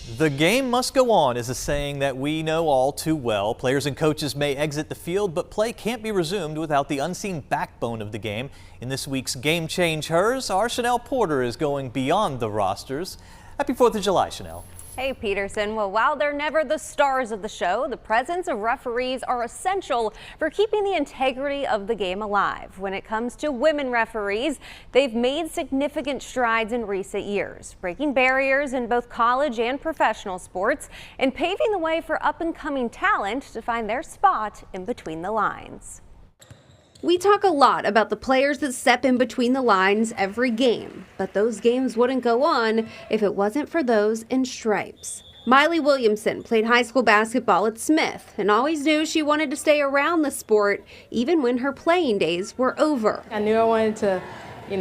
The game must go on is a saying that we know all too well. Players and coaches may exit the field, but play can't be resumed without the unseen backbone of the game. In this week's Game Change Hers, our Chanel Porter is going beyond the rosters. Happy 4th of July, Chanel. Hey, Peterson. Well, while they're never the stars of the show, the presence of referees are essential for keeping the integrity of the game alive. When it comes to women referees, they've made significant strides in recent years, breaking barriers in both college and professional sports and paving the way for up-and-coming talent to find their spot in between the lines. We talk a lot about the players that step in between the lines every game, but those games wouldn't go on if it wasn't for those in stripes. Miley Williamson played high school basketball at Smith and always knew she wanted to stay around the sport even when her playing days were over. I knew I wanted to,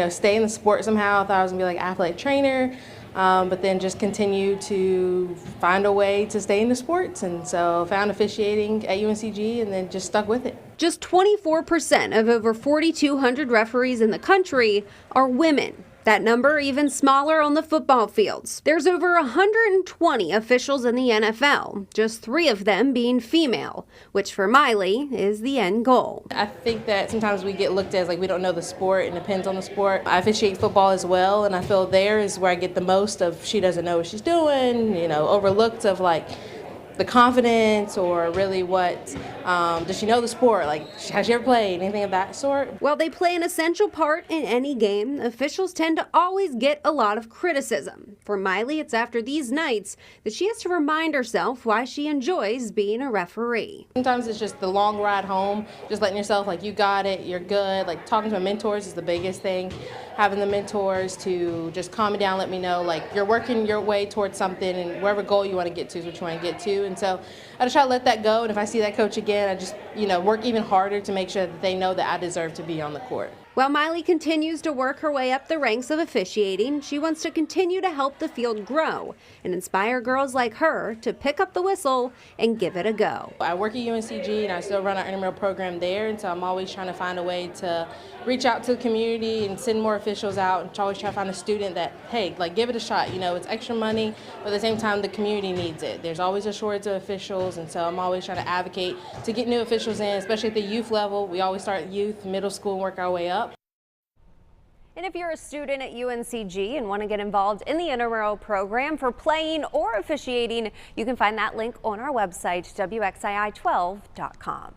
stay in the sport somehow. I thought I was going to be like an athletic trainer. But then just continue to find a way to stay in the sports. And so found officiating at UNCG and then just stuck with it. Just 24% of over 4,200 referees in the country are women. That number even smaller on the football fields. There's over 120 officials in the NFL, just 3 of them being female, which for Miley is the end goal. I think that sometimes we get looked at as like we don't know the sport and depends on the sport. I officiate football as well, and I feel there is where I get the most of she doesn't know what she's doing, overlooked of like the confidence or really what, does she know the sport? Like, has she ever played anything of that sort? While they play an essential part in any game, officials tend to always get a lot of criticism. For Miley, it's after these nights that she has to remind herself why she enjoys being a referee. Sometimes it's just the long ride home, just letting yourself like, you got it, you're good. Like talking to my mentors is the biggest thing. Having the mentors to just calm me down, let me know like you're working your way towards something and wherever goal you want to get to is what you want to get to. And so I just try to let that go. And if I see that coach again, I just, work even harder to make sure that they know that I deserve to be on the court. While Miley continues to work her way up the ranks of officiating, she wants to continue to help the field grow and inspire girls like her to pick up the whistle and give it a go. I work at UNCG and I still run our intramural program there, and so I'm always trying to find a way to reach out to the community and send more officials out and always try to find a student that, hey, like give it a shot. It's extra money, but at the same time the community needs it. There's always a shortage of officials, and so I'm always trying to advocate to get new officials in, especially at the youth level. We always start at youth, middle school, and work our way up. And if you're a student at UNCG and want to get involved in the intramural program for playing or officiating, you can find that link on our website, WXII12.com.